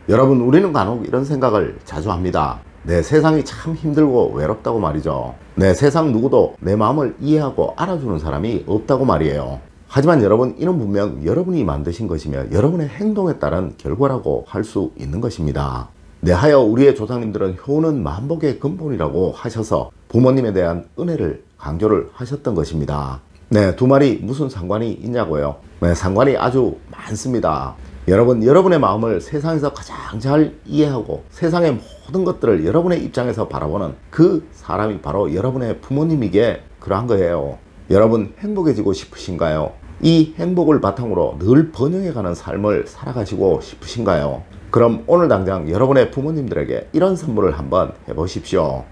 여러분, 우리는 간혹 이런 생각을 자주 합니다. 내 세상이 참 힘들고 외롭다고 말이죠. 내 세상 누구도 내 마음을 이해하고 알아주는 사람이 없다고 말이에요. 하지만 여러분, 이는 분명 여러분이 만드신 것이며 여러분의 행동에 따른 결과라고 할 수 있는 것입니다. 내하여 우리의 조상님들은 효는 만복의 근본이라고 하셔서 부모님에 대한 은혜를 강조를 하셨던 것입니다. 네, 두 말이 무슨 상관이 있냐고요? 네, 상관이 아주 많습니다. 여러분, 여러분의 마음을 세상에서 가장 잘 이해하고 세상의 모든 것들을 여러분의 입장에서 바라보는 그 사람이 바로 여러분의 부모님이기에 그러한 거예요. 여러분, 행복해지고 싶으신가요? 이 행복을 바탕으로 늘 번영해가는 삶을 살아가시고 싶으신가요? 그럼 오늘 당장 여러분의 부모님들에게 이런 선물을 한번 해보십시오.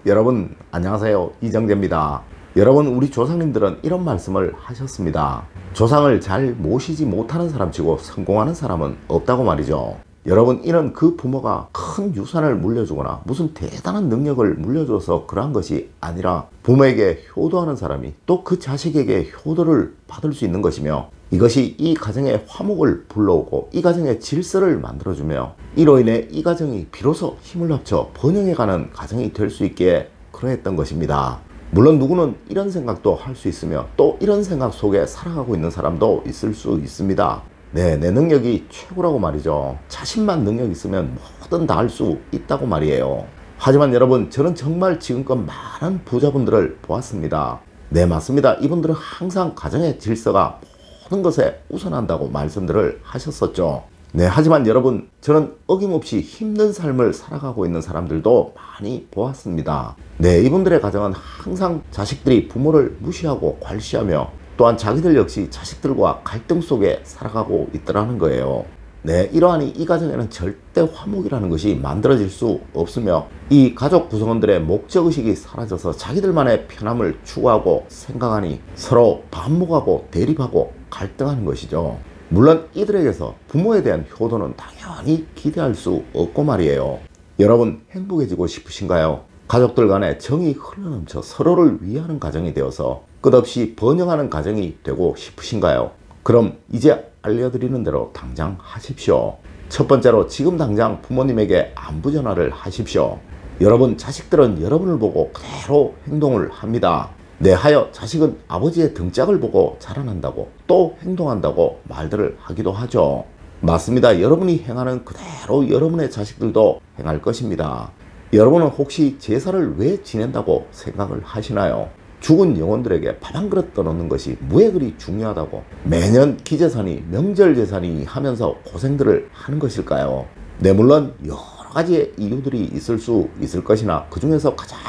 여러분, 안녕하세요. 이정재입니다. 여러분, 우리 조상님들은 이런 말씀을 하셨습니다. 조상을 잘 모시지 못하는 사람치고 성공하는 사람은 없다고 말이죠. 여러분, 이는 그 부모가 큰 유산을 물려주거나 무슨 대단한 능력을 물려줘서 그러한 것이 아니라 부모에게 효도하는 사람이 또 그 자식에게 효도를 받을 수 있는 것이며, 이것이 이 가정의 화목을 불러오고 이 가정의 질서를 만들어주며 이로 인해 이 가정이 비로소 힘을 합쳐 번영해가는 가정이 될 수 있기에 그러했던 것입니다. 물론 누구는 이런 생각도 할 수 있으며 또 이런 생각 속에 살아가고 있는 사람도 있을 수 있습니다. 네, 내 능력이 최고라고 말이죠. 자신만 능력 있으면 뭐든 다 할 수 있다고 말이에요. 하지만 여러분, 저는 정말 지금껏 많은 부자분들을 보았습니다. 네, 맞습니다. 이분들은 항상 가정의 질서가 모든 것에 우선한다고 말씀들을 하셨었죠. 네, 하지만 여러분, 저는 어김없이 힘든 삶을 살아가고 있는 사람들도 많이 보았습니다. 네, 이분들의 가정은 항상 자식들이 부모를 무시하고 괄시하며 또한 자기들 역시 자식들과 갈등 속에 살아가고 있더라는 거예요. 네, 이러하니 이 가정에는 절대 화목이라는 것이 만들어질 수 없으며 이 가족 구성원들의 목적의식이 사라져서 자기들만의 편함을 추구하고 생각하니 서로 반목하고 대립하고 갈등하는 것이죠. 물론 이들에게서 부모에 대한 효도는 당연히 기대할 수 없고 말이에요. 여러분, 행복해지고 싶으신가요? 가족들 간에 정이 흘러넘쳐 서로를 위하는 가정이 되어서 끝없이 번영하는 가정이 되고 싶으신가요? 그럼 이제 알려드리는 대로 당장 하십시오. 첫 번째로, 지금 당장 부모님에게 안부 전화를 하십시오. 여러분, 자식들은 여러분을 보고 그대로 행동을 합니다. 내하여 자식은 아버지의 등짝을 보고 자라난다고 또 행동한다고 말들을 하기도 하죠. 맞습니다. 여러분이 행하는 그대로 여러분의 자식들도 행할 것입니다. 여러분은 혹시 제사를 왜 지낸다고 생각을 하시나요? 죽은 영혼들에게 밥 한 그릇 떠놓는 것이 왜 그리 중요하다고 매년 기재산이 명절제사니 하면서 고생들을 하는 것일까요? 네, 물론 여러 가지의 이유들이 있을 수 있을 것이나 그 중에서 가장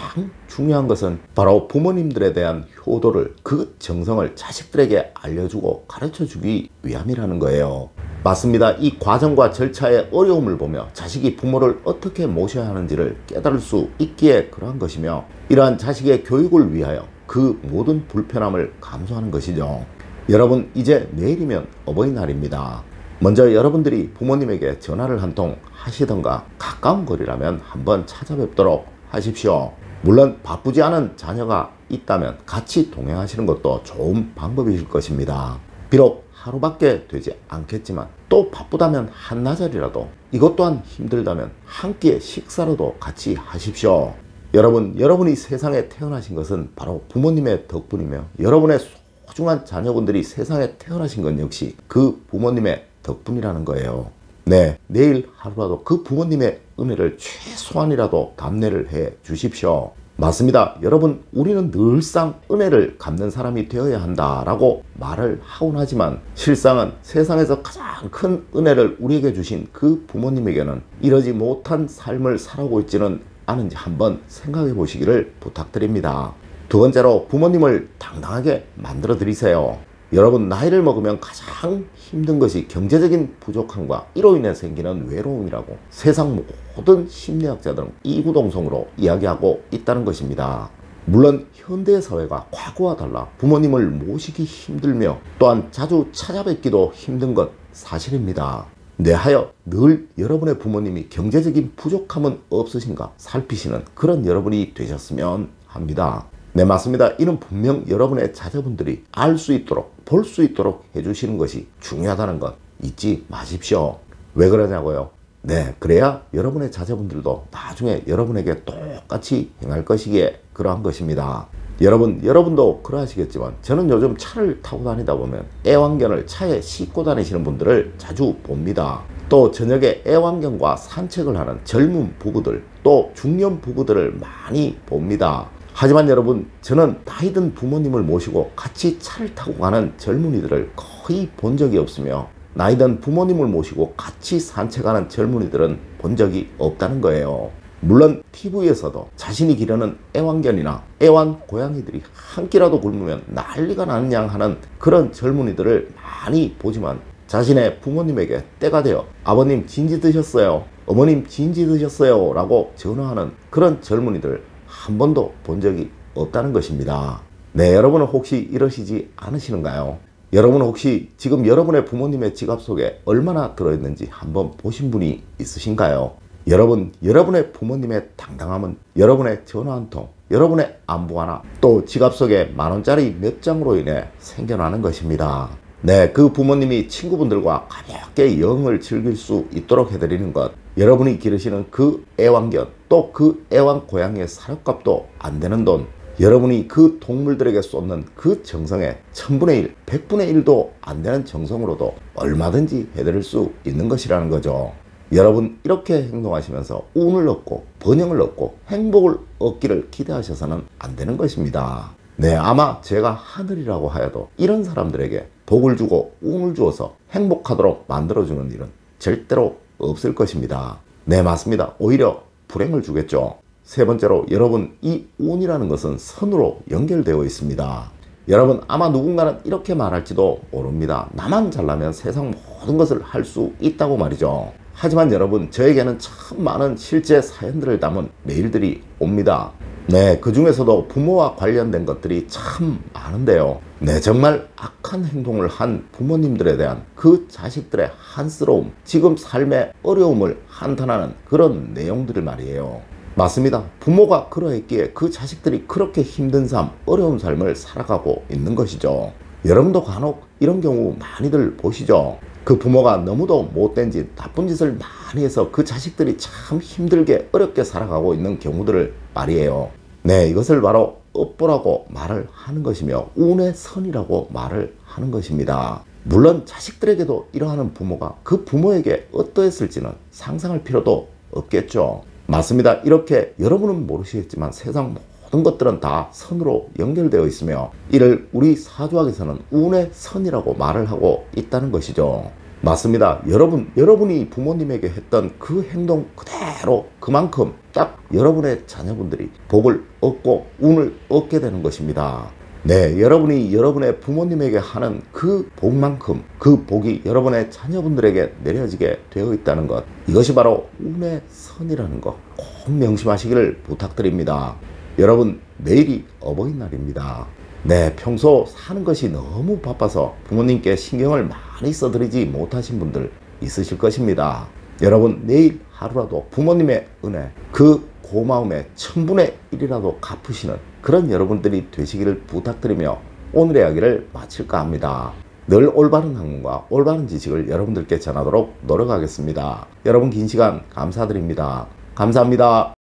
중요한 것은 바로 부모님들에 대한 효도를, 그 정성을 자식들에게 알려주고 가르쳐주기 위함이라는 거예요. 맞습니다. 이 과정과 절차의 어려움을 보며 자식이 부모를 어떻게 모셔야 하는지를 깨달을 수 있기에 그러한 것이며, 이러한 자식의 교육을 위하여 그 모든 불편함을 감수하는 것이죠. 여러분, 이제 내일이면 어버이날입니다. 먼저 여러분들이 부모님에게 전화를 한 통 하시던가 가까운 거리라면 한번 찾아뵙도록 하십시오. 물론 바쁘지 않은 자녀가 있다면 같이 동행하시는 것도 좋은 방법이실 것입니다. 비록 하루밖에 되지 않겠지만 또 바쁘다면 한나절이라도, 이것 또한 힘들다면 한 끼의 식사라도 같이 하십시오. 여러분, 여러분이 세상에 태어나신 것은 바로 부모님의 덕분이며 여러분의 소중한 자녀분들이 세상에 태어나신 건 역시 그 부모님의 덕분이라는 거예요. 네, 내일 하루라도 그 부모님의 은혜를 최소한이라도 감내를 해 주십시오. 맞습니다. 여러분, 우리는 늘상 은혜를 갚는 사람이 되어야 한다라고 말을 하곤 하지만 실상은 세상에서 가장 큰 은혜를 우리에게 주신 그 부모님에게는 이러지 못한 삶을 살아오고 있지는 않은지 한번 생각해 보시기를 부탁드립니다. 두 번째로, 부모님을 당당하게 만들어 드리세요. 여러분, 나이를 먹으면 가장 힘든 것이 경제적인 부족함과 이로 인해 생기는 외로움이라고 세상 모든 심리학자들은 이구동성으로 이야기하고 있다는 것입니다. 물론 현대 사회가 과거와 달라 부모님을 모시기 힘들며 또한 자주 찾아뵙기도 힘든 것 사실입니다. 내하여 늘 여러분의 부모님이 경제적인 부족함은 없으신가 살피시는 그런 여러분이 되셨으면 합니다. 네, 맞습니다. 이는 분명 여러분의 자녀분들이 알 수 있도록, 볼 수 있도록 해주시는 것이 중요하다는 것 잊지 마십시오. 왜 그러냐고요? 네, 그래야 여러분의 자녀분들도 나중에 여러분에게 똑같이 행할 것이기에 그러한 것입니다. 여러분도 그러하시겠지만 저는 요즘 차를 타고 다니다 보면 애완견을 차에 싣고 다니시는 분들을 자주 봅니다. 또 저녁에 애완견과 산책을 하는 젊은 부부들, 또 중년 부부들을 많이 봅니다. 하지만 여러분, 저는 나이든 부모님을 모시고 같이 차를 타고 가는 젊은이들을 거의 본 적이 없으며 나이든 부모님을 모시고 같이 산책하는 젊은이들은 본 적이 없다는 거예요. 물론 TV에서도 자신이 기르는 애완견이나 애완 고양이들이 한 끼라도 굶으면 난리가 나는 양 하는 그런 젊은이들을 많이 보지만 자신의 부모님에게 때가 되어 아버님 진지 드셨어요? 어머님 진지 드셨어요? 라고 전화하는 그런 젊은이들 한 번도 본 적이 없다는 것입니다. 네, 여러분은 혹시 이러시지 않으시는가요? 여러분은 혹시 지금 여러분의 부모님의 지갑 속에 얼마나 들어있는지 한번 보신 분이 있으신가요? 여러분의 부모님의 당당함은 여러분의 전화 한 통, 여러분의 안부 하나, 또 지갑 속에 만원짜리 몇 장으로 인해 생겨나는 것입니다. 네, 그 부모님이 친구분들과 가볍게 여행을 즐길 수 있도록 해드리는 것, 여러분이 기르시는 그 애완견, 또 그 애완 고양이의 사료값도 안 되는 돈, 여러분이 그 동물들에게 쏟는 그 정성의 1000분의 1, 100분의 1도 안 되는 정성으로도 얼마든지 해드릴 수 있는 것이라는 거죠. 여러분, 이렇게 행동하시면서 운을 얻고 번영을 얻고 행복을 얻기를 기대하셔서는 안 되는 것입니다. 네, 아마 제가 하늘이라고 하여도 이런 사람들에게 복을 주고 운을 주어서 행복하도록 만들어주는 일은 절대로 없을 것입니다. 네, 맞습니다. 오히려 불행을 주겠죠. 세 번째로, 여러분, 이 운이라는 것은 선으로 연결되어 있습니다. 여러분, 아마 누군가는 이렇게 말할지도 모릅니다. 나만 잘나면 세상 모든 것을 할 수 있다고 말이죠. 하지만 여러분, 저에게는 참 많은 실제 사연들을 담은 메일들이 옵니다. 네, 그 중에서도 부모와 관련된 것들이 참 많은데요. 네, 정말 악한 행동을 한 부모님들에 대한 그 자식들의 한스러움, 지금 삶의 어려움을 한탄하는 그런 내용들을 말이에요. 맞습니다. 부모가 그러했기에 그 자식들이 그렇게 힘든 삶, 어려운 삶을 살아가고 있는 것이죠. 여러분도 간혹 이런 경우 많이들 보시죠. 그 부모가 너무도 못된 짓, 나쁜 짓을 많이 해서 그 자식들이 참 힘들게 어렵게 살아가고 있는 경우들을 말이에요. 네, 이것을 바로 업보라고 말을 하는 것이며 운의 선이라고 말을 하는 것입니다. 물론 자식들에게도 이러한 부모가 그 부모에게 어떠했을지는 상상할 필요도 없겠죠. 맞습니다. 이렇게 여러분은 모르시겠지만 세상 모든 것들은 다 선으로 연결되어 있으며 이를 우리 사주학에서는 운의 선이라고 말을 하고 있다는 것이죠. 맞습니다. 여러분이 부모님에게 했던 그 행동 그대로 그만큼 딱 여러분의 자녀분들이 복을 얻고 운을 얻게 되는 것입니다. 네, 여러분이 여러분의 부모님에게 하는 그 복만큼 그 복이 여러분의 자녀분들에게 내려지게 되어 있다는 것, 이것이 바로 운의 선이라는 것 꼭 명심하시기를 부탁드립니다. 여러분, 내일이 어버이날입니다. 네, 평소 사는 것이 너무 바빠서 부모님께 신경을 많이 써드리지 못하신 분들 있으실 것입니다. 여러분, 내일 하루라도 부모님의 은혜, 그 고마움의 1000분의 1이라도 갚으시는 그런 여러분들이 되시기를 부탁드리며 오늘의 이야기를 마칠까 합니다. 늘 올바른 학문과 올바른 지식을 여러분들께 전하도록 노력하겠습니다. 여러분, 긴 시간 감사드립니다. 감사합니다.